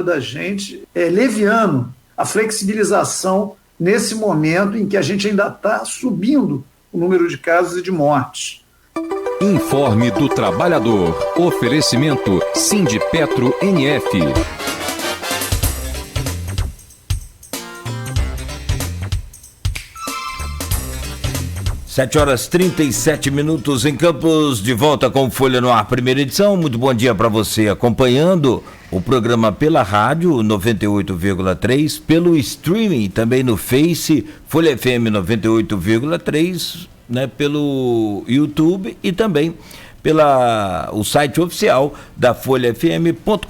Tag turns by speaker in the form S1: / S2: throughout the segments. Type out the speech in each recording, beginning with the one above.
S1: da gente é leviano, a flexibilização nesse momento em que a gente ainda está subindo o número de casos e de mortes.
S2: Informe do Trabalhador. Oferecimento Sindipetro NF.
S3: 7h37 em Campos, de volta com Folha no Ar, primeira edição. Muito bom dia para você acompanhando o programa pela rádio 98,3, pelo streaming também no Face, Folha FM 98,3, né, pelo YouTube e também o site oficial da folhafm.com.br.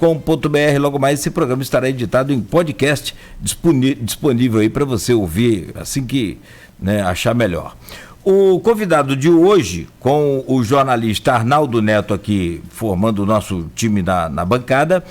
S3: Logo mais esse programa estará editado em podcast, disponível aí para você ouvir assim que, né, achar melhor. O convidado de hoje, com o jornalista Arnaldo Neto aqui formando o nosso time na bancada,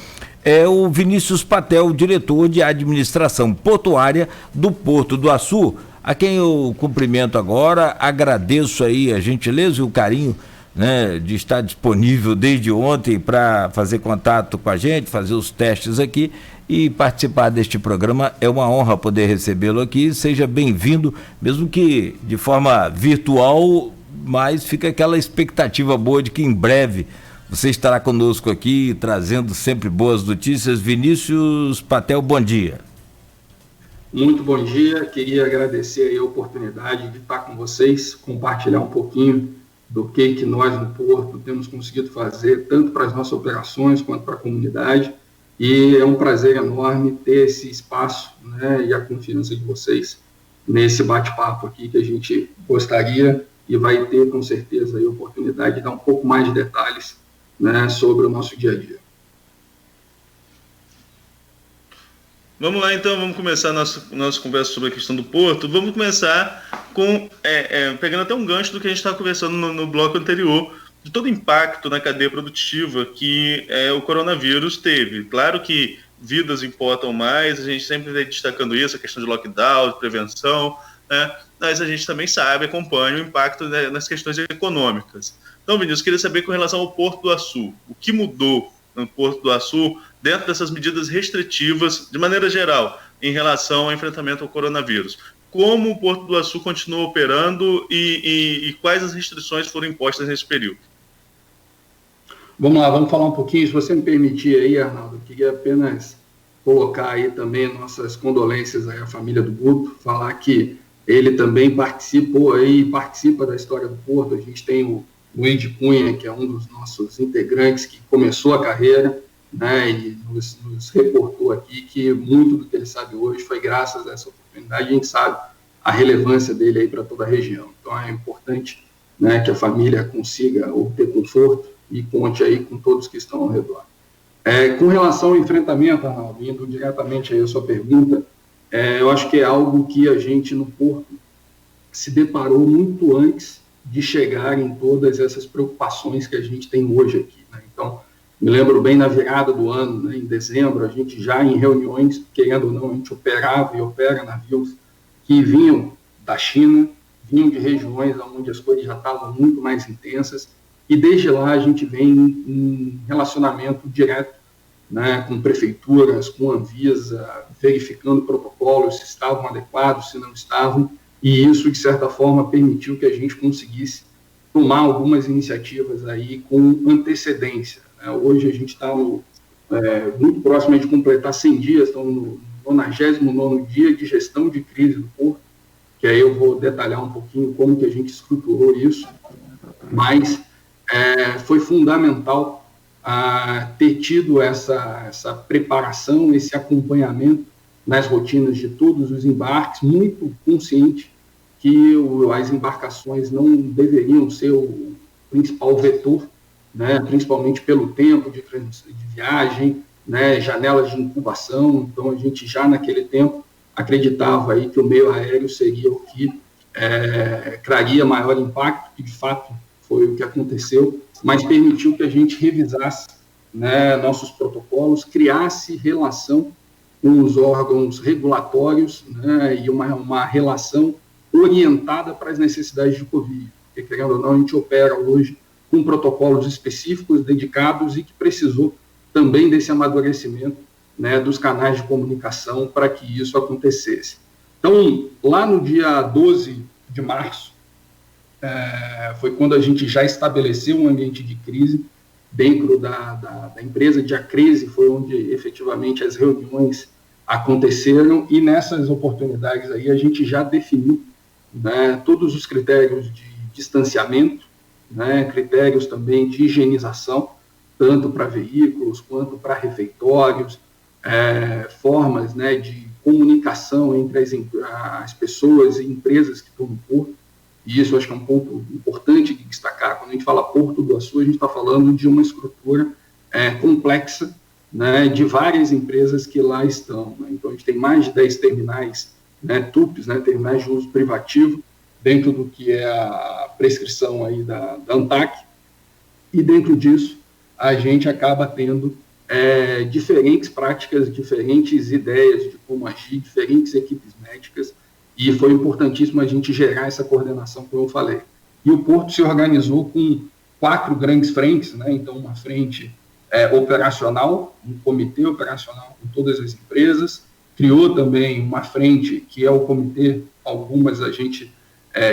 S3: é o Vinícius Patel, diretor de administração portuária do Porto do Açu, a quem eu cumprimento agora, agradeço aí a gentileza e o carinho, né, de estar disponível desde ontem para fazer contato com a gente, fazer os testes aqui e participar deste programa. É uma honra poder recebê-lo aqui. Seja bem-vindo, mesmo que de forma virtual, mas fica aquela expectativa boa de que em breve você estará conosco aqui, trazendo sempre boas notícias. Vinícius Patel, bom dia.
S4: Muito bom dia, queria agradecer aí a oportunidade de estar com vocês, compartilhar um pouquinho do que nós no Porto temos conseguido fazer, tanto para as nossas operações quanto para a comunidade. E é um prazer enorme ter esse espaço, né, e a confiança de vocês nesse bate-papo aqui que a gente gostaria e vai ter, com certeza, a oportunidade de dar um pouco mais de detalhes, né, sobre o nosso dia a dia.
S5: Vamos lá, então, vamos começar a nossa conversa sobre a questão do Porto. Vamos começar com, pegando até um gancho do que a gente estava conversando no bloco anterior, de todo o impacto na cadeia produtiva que o coronavírus teve. Claro que vidas importam mais, a gente sempre vem destacando isso, a questão de lockdown, de prevenção, né? Mas a gente também sabe, acompanha o impacto, né, nas questões econômicas. Então, Vinícius, queria saber com relação ao Porto do Açu, o que mudou no Porto do Açu dentro dessas medidas restritivas, de maneira geral, em relação ao enfrentamento ao coronavírus. Como o Porto do Açu continua operando e quais as restrições foram impostas nesse período?
S4: Vamos lá, vamos falar um pouquinho, se você me permitir aí, Arnaldo, eu queria apenas colocar aí também nossas condolências aí à família do Guto, falar que ele também participa da história do Porto. A gente tem o Luiz Cunha, que é um dos nossos integrantes, que começou a carreira, né, e nos reportou aqui que muito do que ele sabe hoje foi graças a essa oportunidade. A gente sabe a relevância dele aí para toda a região. Então é importante, né, que a família consiga obter conforto e conte aí com todos que estão ao redor. Com relação ao enfrentamento, Arnaldo, indo diretamente aí à sua pergunta, eu acho que é algo que a gente no Porto se deparou muito antes de chegar em todas essas preocupações que a gente tem hoje aqui, né? Então, me lembro bem na virada do ano, né, em dezembro, a gente já em reuniões, querendo ou não, a gente operava e opera navios que vinham da China, vinham de regiões onde as coisas já estavam muito mais intensas, e desde lá a gente vem em relacionamento direto, né, com prefeituras, com a Anvisa, verificando protocolos, se estavam adequados, se não estavam, e isso, de certa forma, permitiu que a gente conseguisse tomar algumas iniciativas aí com antecedência, né? Hoje a gente está muito próximo de completar 100 dias, estamos no 99º dia de gestão de crise do Porto, que aí eu vou detalhar um pouquinho como que a gente estruturou isso, mas foi fundamental ter tido essa preparação, esse acompanhamento nas rotinas de todos os embarques, muito consciente que as embarcações não deveriam ser o principal vetor, né, principalmente pelo tempo de viagem, né, janelas de incubação. Então a gente já naquele tempo acreditava aí que o meio aéreo seria o que traria maior impacto, que de fato foi o que aconteceu, mas permitiu que a gente revisasse, né, nossos protocolos, criasse relação com os órgãos regulatórios, né, e uma relação orientada para as necessidades de Covid. Porque, querendo ou não, a gente opera hoje com protocolos específicos, dedicados, e que precisou também desse amadurecimento né, dos canais de comunicação para que isso acontecesse. Então, lá no dia 12 de março, foi quando a gente já estabeleceu um ambiente de crise dentro da empresa de Acrese, foi onde efetivamente as reuniões aconteceram, e nessas oportunidades aí a gente já definiu, né, todos os critérios de distanciamento, né, critérios também de higienização, tanto para veículos quanto para refeitórios, formas, né, de comunicação entre as pessoas e empresas que estão no porto. E isso eu acho que é um ponto importante de destacar. Quando a gente fala Porto do Açu, a gente está falando de uma estrutura complexa, né, de várias empresas que lá estão, né? Então, a gente tem mais de 10 terminais, né, TUPs, né, terminais de uso privativo, dentro do que é a prescrição aí da ANTAC, e dentro disso a gente acaba tendo diferentes práticas, diferentes ideias de como agir, diferentes equipes médicas, e foi importantíssimo a gente gerar essa coordenação, como eu falei. E o Porto se organizou com 4 grandes frentes, né? Então, uma frente operacional, um comitê operacional com todas as empresas, criou também uma frente que é o comitê,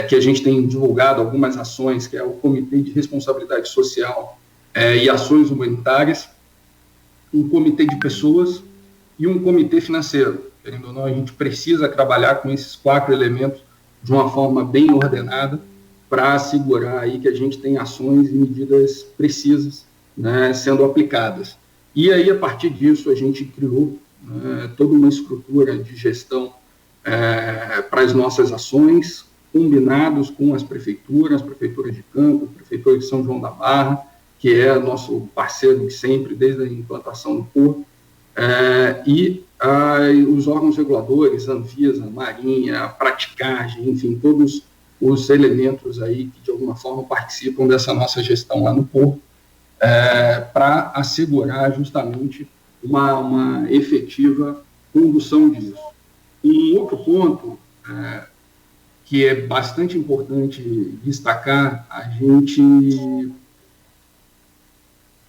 S4: que a gente tem divulgado algumas ações, que é o Comitê de Responsabilidade Social e Ações Humanitárias, um comitê de pessoas e um comitê financeiro. Querendo ou não, a gente precisa trabalhar com esses 4 elementos de uma forma bem ordenada para assegurar aí que a gente tem ações e medidas precisas, né, sendo aplicadas. E aí, a partir disso, a gente criou toda uma estrutura de gestão para as nossas ações, combinados com as prefeituras de Campos, a Prefeitura de São João da Barra, que é nosso parceiro de sempre, desde a implantação do porto, e os órgãos reguladores, Anvisa, Marinha, Praticagem, enfim, todos os elementos aí que, de alguma forma, participam dessa nossa gestão lá no porto, para assegurar justamente uma efetiva condução disso. Um outro ponto que é bastante importante destacar, a gente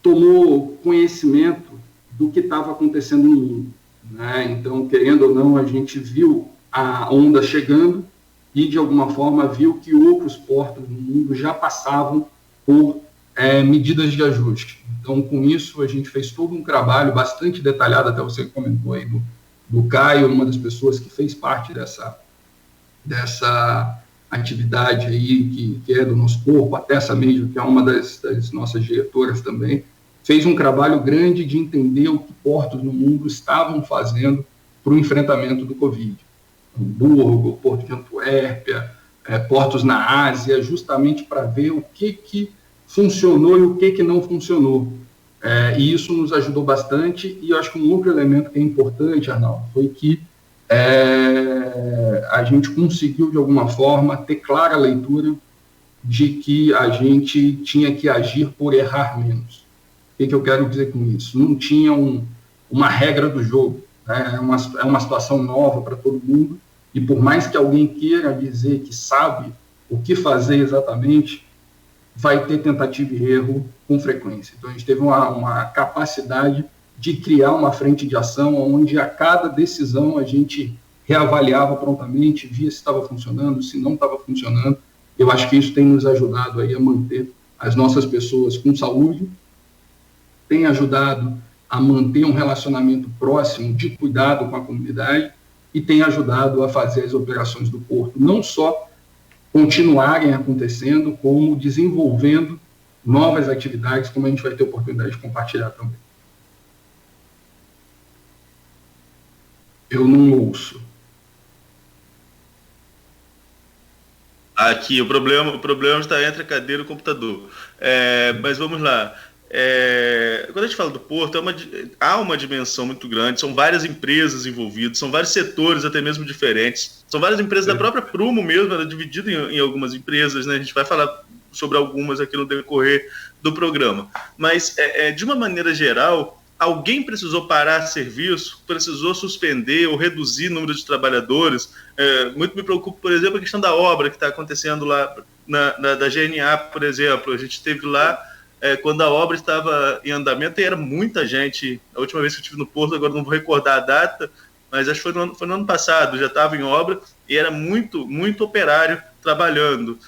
S4: tomou conhecimento do que estava acontecendo no mundo, né? Então, querendo ou não, a gente viu a onda chegando e, de alguma forma, viu que outros portos no mundo já passavam por medidas de ajuste. Então, com isso, a gente fez todo um trabalho bastante detalhado, até você comentou aí do Caio, uma das pessoas que fez parte dessa atividade aí, que é do nosso corpo, até essa mesmo, que é uma das nossas diretoras também, fez um trabalho grande de entender o que portos no mundo estavam fazendo para o enfrentamento do Covid. Hamburgo, Porto de Antuérpia, portos na Ásia, justamente para ver o que funcionou e o que não funcionou. E isso nos ajudou bastante, e eu acho que um outro elemento que é importante, Arnaldo, foi que a gente conseguiu, de alguma forma, ter clara a leitura de que a gente tinha que agir por errar menos. O que eu quero dizer com isso? Não tinha uma regra do jogo, né? É uma situação nova para todo mundo, e por mais que alguém queira dizer que sabe o que fazer exatamente, vai ter tentativa e erro com frequência. Então, a gente teve uma capacidade de criar uma frente de ação onde a cada decisão a gente reavaliava prontamente, via se estava funcionando, se não estava funcionando. Eu acho que isso tem nos ajudado aí a manter as nossas pessoas com saúde, tem ajudado a manter um relacionamento próximo de cuidado com a comunidade e tem ajudado a fazer as operações do porto não só continuarem acontecendo, como desenvolvendo novas atividades, como a gente vai ter oportunidade de compartilhar também. Eu não ouço.
S5: Aqui, o problema está entre a cadeira e o computador. Mas vamos lá. Quando a gente fala do porto, há uma dimensão muito grande, são várias empresas envolvidas, são vários setores até mesmo diferentes, são várias empresas da própria Prumo mesmo, ela é dividida em algumas empresas, né? A gente vai falar sobre algumas aqui no decorrer do programa, mas de uma maneira geral, alguém precisou parar serviço, precisou suspender ou reduzir o número de trabalhadores. Muito me preocupa, por exemplo, a questão da obra que está acontecendo lá da GNA, por exemplo. A gente teve lá quando a obra estava em andamento, e era muita gente. A última vez que eu estive no Porto, agora não vou recordar a data, mas acho que foi no ano passado, já estava em obra, e era muito operário trabalhando.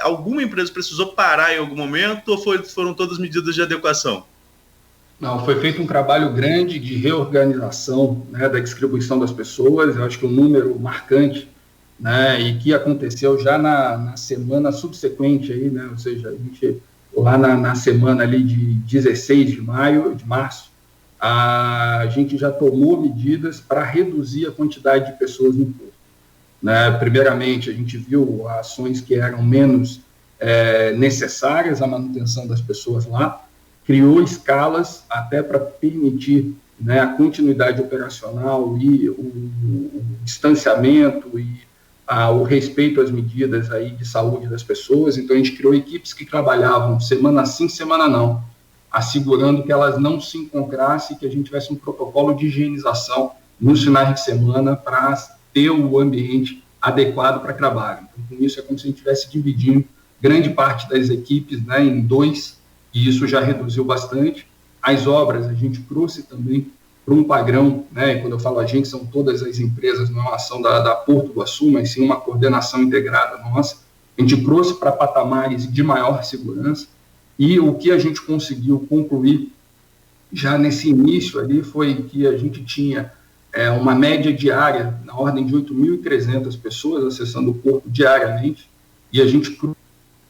S5: Alguma empresa precisou parar em algum momento, ou foram todas medidas de adequação?
S4: Não, foi feito um trabalho grande de reorganização, né, da distribuição das pessoas. Eu acho que um número marcante, né, e que aconteceu já na semana subsequente, aí, né, ou seja, a gente, lá na semana ali de 16 de março, a gente já tomou medidas para reduzir a quantidade de pessoas no porto. Né? Primeiramente, a gente viu ações que eram menos necessárias à manutenção das pessoas lá, criou escalas até para permitir, né, a continuidade operacional e o distanciamento e o respeito às medidas aí de saúde das pessoas. Então, a gente criou equipes que trabalhavam semana sim, semana não, assegurando que elas não se encontrassem e que a gente tivesse um protocolo de higienização nos finais de semana para ter o ambiente adequado para trabalho. Então, com isso, é como se a gente estivesse dividindo grande parte das equipes, né, em 2, e isso já reduziu bastante. As obras, a gente trouxe também para um padrão, né, quando eu falo a gente, são todas as empresas, não é uma ação da Porto do Açu, mas sim uma coordenação integrada nossa. A gente trouxe para patamares de maior segurança, e o que a gente conseguiu concluir já nesse início ali foi que a gente tinha uma média diária na ordem de 8.300 pessoas acessando o porto diariamente, e a gente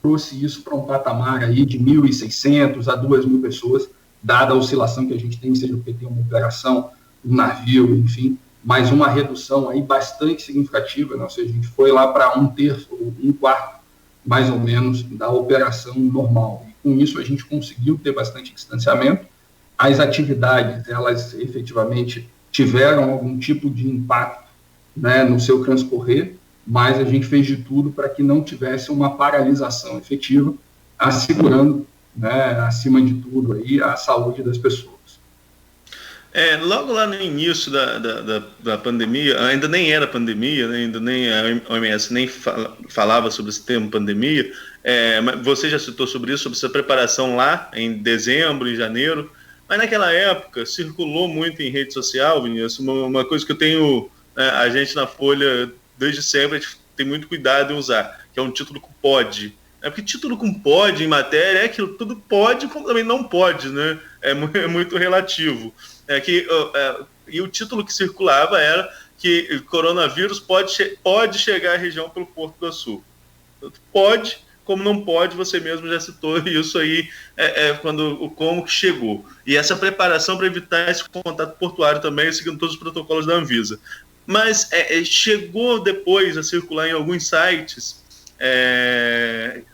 S4: trouxe isso para um patamar aí de 1.600 a 2.000 pessoas, dada a oscilação que a gente tem, seja porque tem uma operação, um navio, enfim, mas uma redução aí bastante significativa, né? Ou seja, a gente foi lá para 1/3 ou 1/4, mais ou menos, da operação normal. E com isso a gente conseguiu ter bastante distanciamento. As atividades, elas efetivamente tiveram algum tipo de impacto, né, no seu transcorrer, mas a gente fez de tudo para que não tivesse uma paralisação efetiva, assegurando, né, acima de tudo, aí, a saúde das pessoas.
S5: Logo lá no início da pandemia, ainda nem era pandemia, né, ainda nem a OMS nem falava sobre esse termo pandemia, mas você já citou sobre isso, sobre essa preparação lá em dezembro, em janeiro, mas naquela época circulou muito em rede social, Vinícius, uma coisa que eu tenho, a gente na Folha, desde sempre, a gente tem muito cuidado em usar, que é um título com pode. Porque título com pode em matéria é aquilo, tudo pode, como também não pode, né? É muito relativo. E o título que circulava era que coronavírus pode chegar à região pelo Porto do Açu. Pode, como não pode, você mesmo já citou isso aí, como que chegou. E essa preparação para evitar esse contato portuário também, seguindo todos os protocolos da Anvisa. Mas chegou depois a circular em alguns sites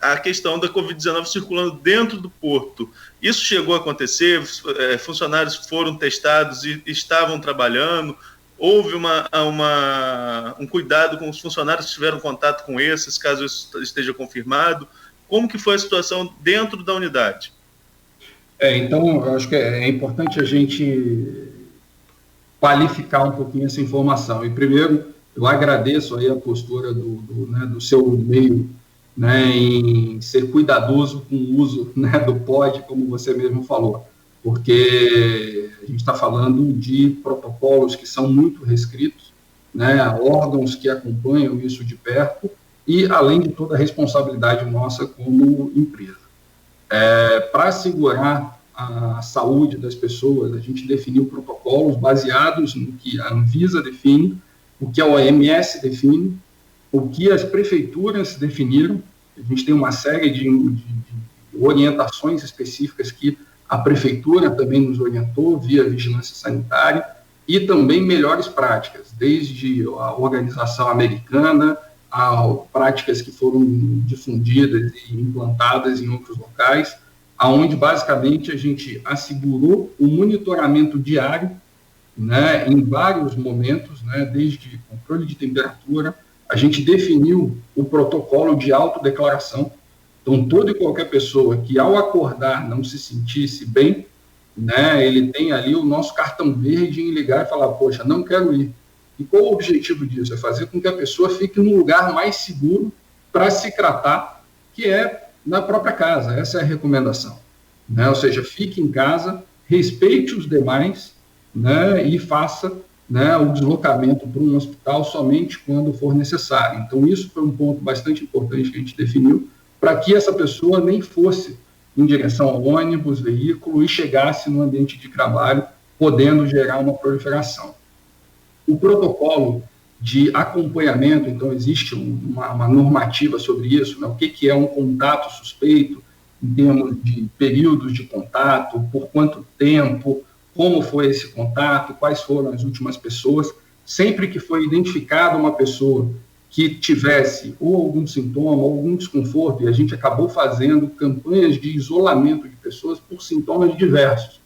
S5: a questão da Covid-19 circulando dentro do porto. Isso chegou a acontecer, funcionários foram testados e estavam trabalhando, houve um cuidado com os funcionários que tiveram contato com esses, caso isso esteja confirmado. Como que foi a situação dentro da unidade?
S4: Então, eu acho que é importante a gente qualificar um pouquinho essa informação. E, primeiro, eu agradeço aí a postura do seu meio, né, em ser cuidadoso com o uso, né, do POD, como você mesmo falou, porque a gente está falando de protocolos que são muito restritos, né, órgãos que acompanham isso de perto e, além de toda a responsabilidade nossa como empresa. Para assegurar a saúde das pessoas, a gente definiu protocolos baseados no que a Anvisa define, o que a OMS define, o que as prefeituras definiram. A gente tem uma série de orientações específicas que a prefeitura também nos orientou via vigilância sanitária, e também melhores práticas, desde a organização americana, a práticas que foram difundidas e implantadas em outros locais, aonde basicamente a gente assegurou o monitoramento diário, né, em vários momentos, né, desde controle de temperatura. A gente definiu o protocolo de autodeclaração. Então, toda e qualquer pessoa que, ao acordar, não se sentisse bem, né, ele tem ali o nosso cartão verde em ligar e falar, poxa, não quero ir. E qual o objetivo disso? É fazer com que a pessoa fique num lugar mais seguro para se tratar, que é na própria casa. Essa é a recomendação. né? Ou seja, fique em casa, respeite os demais, né? E faça, né, o deslocamento para um hospital somente quando for necessário. Então, isso foi um ponto bastante importante que a gente definiu, para que essa pessoa nem fosse em direção ao ônibus, veículo, e chegasse no ambiente de trabalho, podendo gerar uma proliferação. O protocolo de acompanhamento, então, existe uma normativa sobre isso, né? O que é um contato suspeito, em termos de períodos de contato, por quanto tempo, como foi esse contato, quais foram as últimas pessoas. Sempre que foi identificada uma pessoa que tivesse ou algum sintoma, ou algum desconforto, e a gente acabou fazendo campanhas de isolamento de pessoas por sintomas diversos.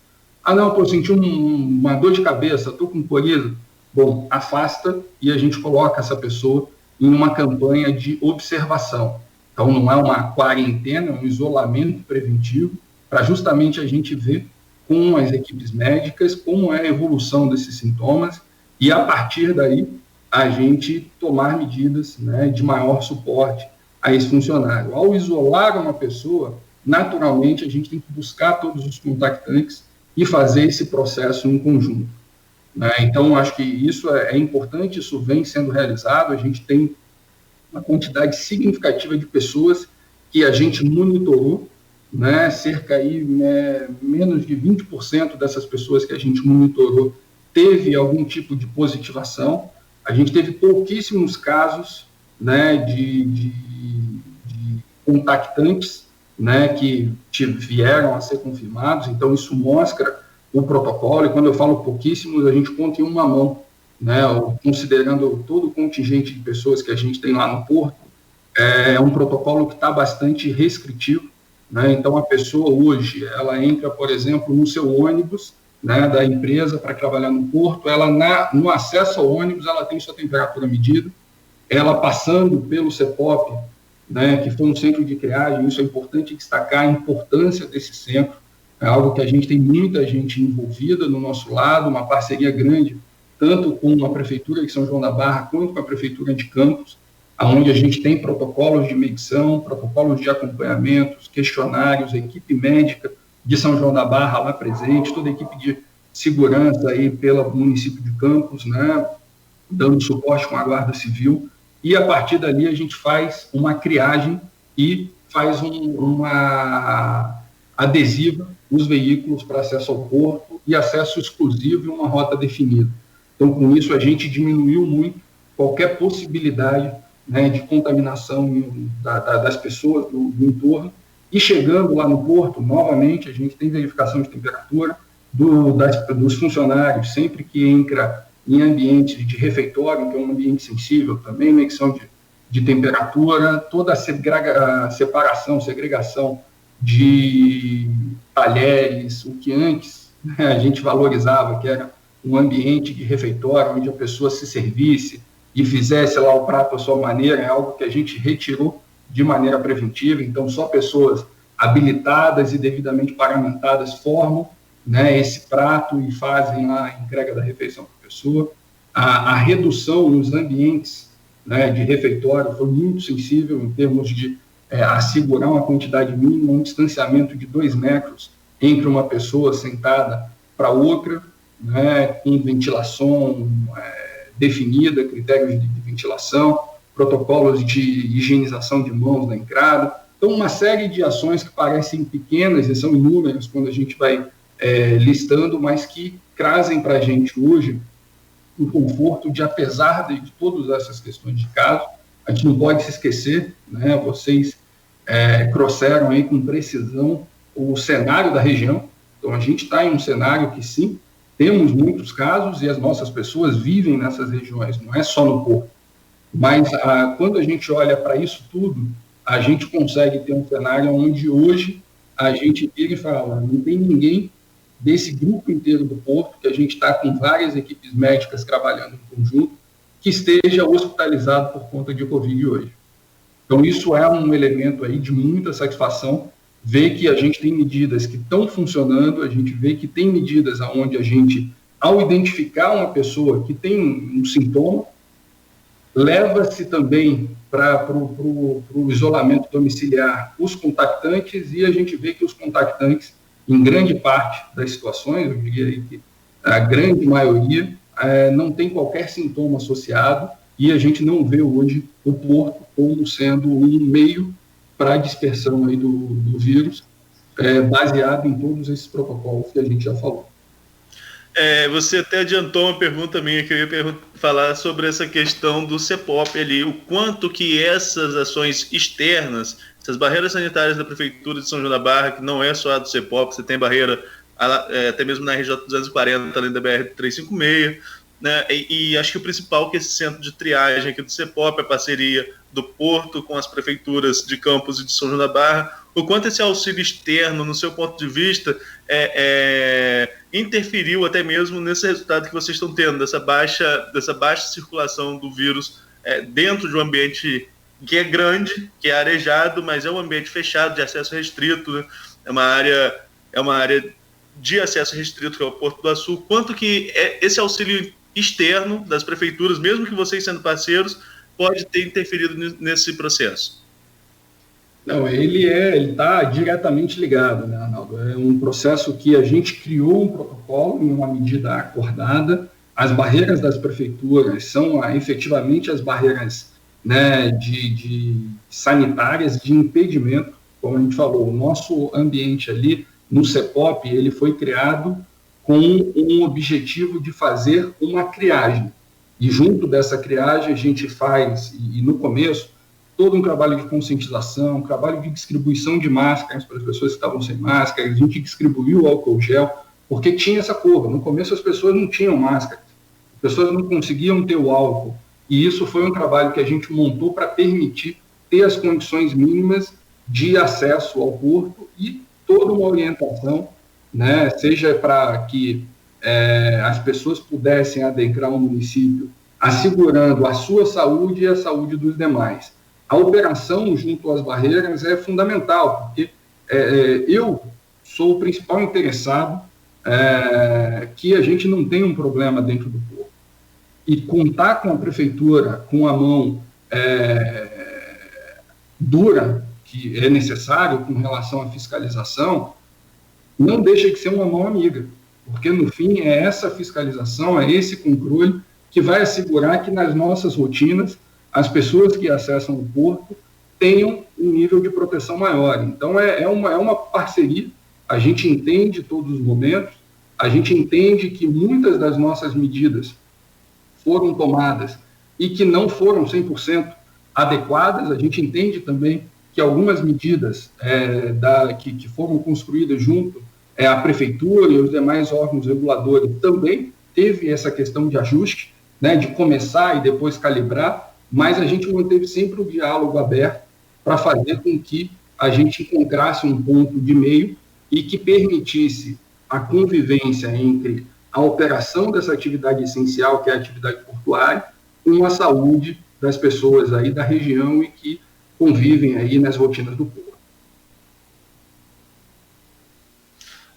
S4: Ah, não, estou sentindo uma dor de cabeça, estou com coriza. Bom, afasta e a gente coloca essa pessoa em uma campanha de observação. Então, não é uma quarentena, é um isolamento preventivo, para justamente a gente ver com as equipes médicas como é a evolução desses sintomas e, a partir daí, a gente tomar medidas, né, de maior suporte a esse funcionário. Ao isolar uma pessoa, naturalmente, a gente tem que buscar todos os contactantes e fazer esse processo em conjunto, né? Então, acho que isso é importante, isso vem sendo realizado. A gente tem uma quantidade significativa de pessoas que a gente monitorou, né? Cerca aí, menos de 20% dessas pessoas que a gente monitorou teve algum tipo de positivação. A gente teve pouquíssimos casos, né, de contactantes, né, que vieram a ser confirmados. Então, isso mostra o protocolo, e quando eu falo pouquíssimos, a gente conta em uma mão, né, considerando todo o contingente de pessoas que a gente tem lá no porto. É um protocolo que está bastante restritivo, né? Então, a pessoa hoje, ela entra, por exemplo, no seu ônibus, né, da empresa para trabalhar no porto, ela no acesso ao ônibus, ela tem sua temperatura medida, ela passando pelo CEPOP, né, que foi um centro de triagem. Isso é importante destacar, a importância desse centro, é algo que a gente tem muita gente envolvida no nosso lado, uma parceria grande, tanto com a Prefeitura de São João da Barra, quanto com a Prefeitura de Campos, onde a gente tem protocolos de medição, protocolos de acompanhamentos, questionários, a equipe médica de São João da Barra lá presente, toda a equipe de segurança aí pelo município de Campos, né, dando suporte com a Guarda Civil, e a partir dali a gente faz uma triagem e faz uma adesiva os veículos para acesso ao porto e acesso exclusivo em uma rota definida. Então, com isso, a gente diminuiu muito qualquer possibilidade, né, de contaminação das pessoas do entorno. E chegando lá no porto, novamente, a gente tem verificação de temperatura dos funcionários, sempre que entra em ambiente de refeitório, que é um ambiente sensível também, medição de temperatura, toda a separação, segregação de talheres, o que antes, né, a gente valorizava, que era um ambiente de refeitório, onde a pessoa se servisse e fizesse lá o prato à sua maneira, é algo que a gente retirou de maneira preventiva. Então, só pessoas habilitadas e devidamente paramentadas formam, né, esse prato e fazem lá a entrega da refeição para a pessoa. A redução nos ambientes, né, de refeitório foi muito sensível em termos de assegurar uma quantidade mínima, um distanciamento de 2 metros entre uma pessoa sentada para outra, né, com ventilação definida, critérios de ventilação, protocolos de higienização de mãos na entrada. Então, uma série de ações que parecem pequenas e são inúmeras quando a gente vai listando, mas que trazem para a gente hoje o conforto de, apesar de todas essas questões de caso, a gente não pode se esquecer, né, vocês trouxeram aí com precisão o cenário da região. Então, a gente está em um cenário que, sim, temos muitos casos e as nossas pessoas vivem nessas regiões, não é só no porto. Mas, quando a gente olha para isso tudo, a gente consegue ter um cenário onde hoje a gente vira e fala, não tem ninguém desse grupo inteiro do porto, que a gente está com várias equipes médicas trabalhando em conjunto, que esteja hospitalizado por conta de Covid hoje. Então, isso é um elemento aí de muita satisfação, ver que a gente tem medidas que estão funcionando, a gente vê que tem medidas onde a gente, ao identificar uma pessoa que tem um sintoma, leva-se também para o isolamento domiciliar os contactantes, e a gente vê que os contactantes em grande parte das situações, eu diria aí que a grande maioria, não tem qualquer sintoma associado, e a gente não vê hoje o porto como sendo um meio para a dispersão aí do vírus, baseado em todos esses protocolos que a gente já falou.
S5: Você até adiantou uma pergunta minha, que eu ia falar sobre essa questão do CEPOP ali, o quanto que essas ações externas, essas barreiras sanitárias da Prefeitura de São João da Barra, que não é só a do CEPOP, você tem barreira até mesmo na RJ 240, além da BR 356, né? E acho que o principal que esse centro de triagem aqui do CEPOP, a parceria do Porto com as prefeituras de Campos e de São João da Barra, o quanto esse auxílio externo, no seu ponto de vista, interferiu até mesmo nesse resultado que vocês estão tendo, dessa baixa circulação do vírus dentro de um ambiente que é grande, que é arejado, mas é um ambiente fechado, de acesso restrito, né? É uma área de acesso restrito, que é o Porto do Açu. Quanto que esse auxílio externo das prefeituras, mesmo que vocês sendo parceiros, pode ter interferido nesse processo?
S4: Não, ele está diretamente ligado, né, Arnaldo? É um processo que a gente criou um protocolo em uma medida acordada. As barreiras das prefeituras são efetivamente as barreiras, né, de sanitárias, de impedimento, como a gente falou. O nosso ambiente ali no CEPOP, ele foi criado com um objetivo de fazer uma triagem. E junto dessa triagem a gente faz, e no começo, todo um trabalho de conscientização, um trabalho de distribuição de máscaras para as pessoas que estavam sem máscara. A gente distribuiu o álcool gel, porque tinha essa curva. No começo as pessoas não tinham máscara, as pessoas não conseguiam ter o álcool. E isso foi um trabalho que a gente montou para permitir ter as condições mínimas de acesso ao porto e toda uma orientação, né, seja para que as pessoas pudessem adentrar o município assegurando a sua saúde e a saúde dos demais. A operação junto às barreiras é fundamental, porque eu sou o principal interessado que a gente não tenha um problema dentro do porto. E contar com a prefeitura com a mão dura, que é necessário com relação à fiscalização, não deixa de ser uma mão amiga, porque no fim é essa fiscalização, é esse controle que vai assegurar que nas nossas rotinas as pessoas que acessam o porto tenham um nível de proteção maior. Então é uma parceria, a gente entende todos os momentos, a gente entende que muitas das nossas medidas foram tomadas e que não foram 100% adequadas, a gente entende também que algumas medidas que foram construídas junto à prefeitura e os demais órgãos reguladores também teve essa questão de ajuste, né, de começar e depois calibrar, mas a gente manteve sempre o diálogo aberto para fazer com que a gente encontrasse um ponto de meio e que permitisse a convivência entre a operação dessa atividade essencial, que é a atividade portuária, com a saúde das pessoas aí da região e que convivem aí nas rotinas do porto.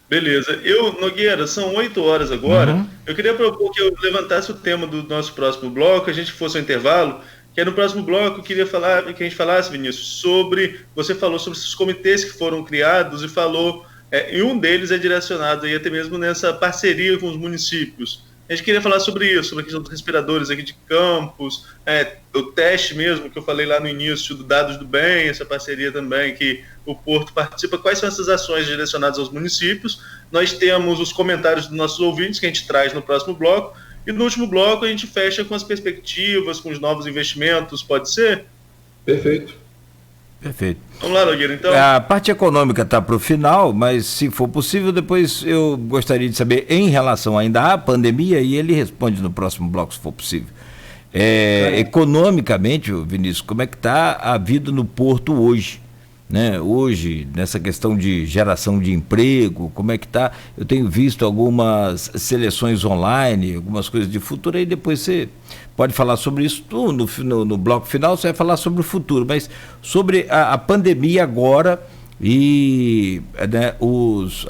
S5: Beleza. Nogueira, são 8 horas agora. Eu queria propor que eu levantasse o tema do nosso próximo bloco, a gente fosse ao intervalo, que é no próximo bloco eu queria que a gente falasse, Vinícius, você falou sobre esses comitês que foram criados e falou, e um deles é direcionado aí até mesmo nessa parceria com os municípios. A gente queria falar sobre isso, sobre a questão dos respiradores aqui de Campos, o teste mesmo, que eu falei lá no início, do Dados do Bem, essa parceria também que o Porto participa. Quais são essas ações direcionadas aos municípios? Nós temos os comentários dos nossos ouvintes, que a gente traz no próximo bloco, e no último bloco a gente fecha com as perspectivas, com os novos investimentos, pode ser?
S4: Perfeito.
S5: Vamos lá, Nogueira, então.
S3: A parte econômica está para o final, mas se for possível, depois eu gostaria de saber em relação ainda à pandemia, e ele responde no próximo bloco, se for possível. Economicamente, Vinícius, como é que está a vida no Porto hoje? Né? Hoje, nessa questão de geração de emprego, como é que está? Eu tenho visto algumas seleções online, algumas coisas de futuro, aí depois você pode falar sobre isso no bloco final, você vai falar sobre o futuro, mas sobre a pandemia agora e, né, os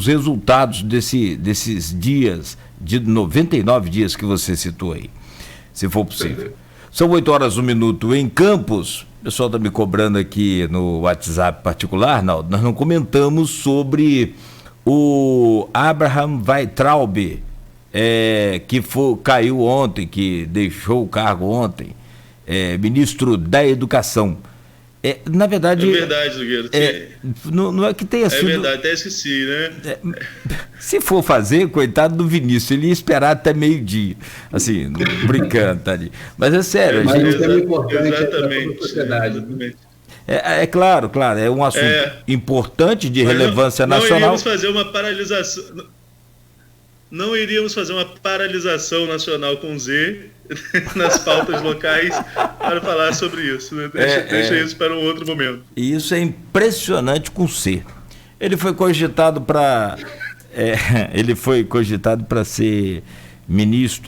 S3: resultados desses dias, de 99 dias que você citou aí, se for possível. São 8 horas, 1 minuto em Campos. O pessoal está me cobrando aqui no WhatsApp particular, Arnaldo. Nós não comentamos sobre o Abraham Weintraub, que caiu ontem, que deixou o cargo ontem, ministro da Educação. Na verdade.
S5: É verdade, Nogueira.
S3: Não é que tenha sido.
S5: É verdade, até esqueci, né?
S3: Se for fazer, coitado do Vinícius, ele ia esperar até meio-dia. Assim, brincando, tá ali. Mas é sério,
S4: mas
S3: gente.
S4: isso é importante para
S5: Exatamente.
S4: a sociedade.
S5: Exatamente.
S3: Claro, é um assunto importante de relevância nacional.
S5: Não iríamos fazer uma paralisação. Não iríamos fazer uma paralisação nacional com Z nas pautas locais para falar sobre isso. Né? Deixa isso para um outro momento.
S3: E isso é impressionante com C. Ele foi cogitado para ser ministro,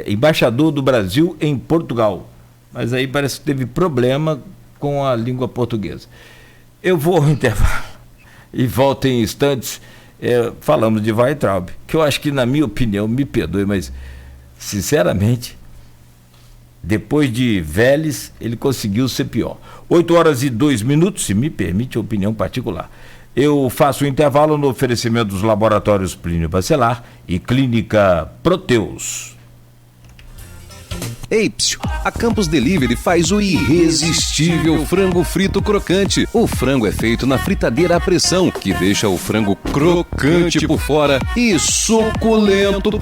S3: embaixador do Brasil em Portugal. Mas aí parece que teve problema com a língua portuguesa. Eu vou ao intervalo e volto em instantes. Falamos de Weintraub, que eu acho que, na minha opinião, me perdoe, mas, sinceramente, depois de Vélez, ele conseguiu ser pior. 8h02, se me permite a opinião particular. Eu faço o intervalo no oferecimento dos laboratórios Plínio Bacelar e Clínica Proteus.
S2: Ei, psiu, a Campos Delivery faz o irresistível frango frito crocante. O frango é feito na fritadeira à pressão, que deixa o frango crocante por fora e suculento por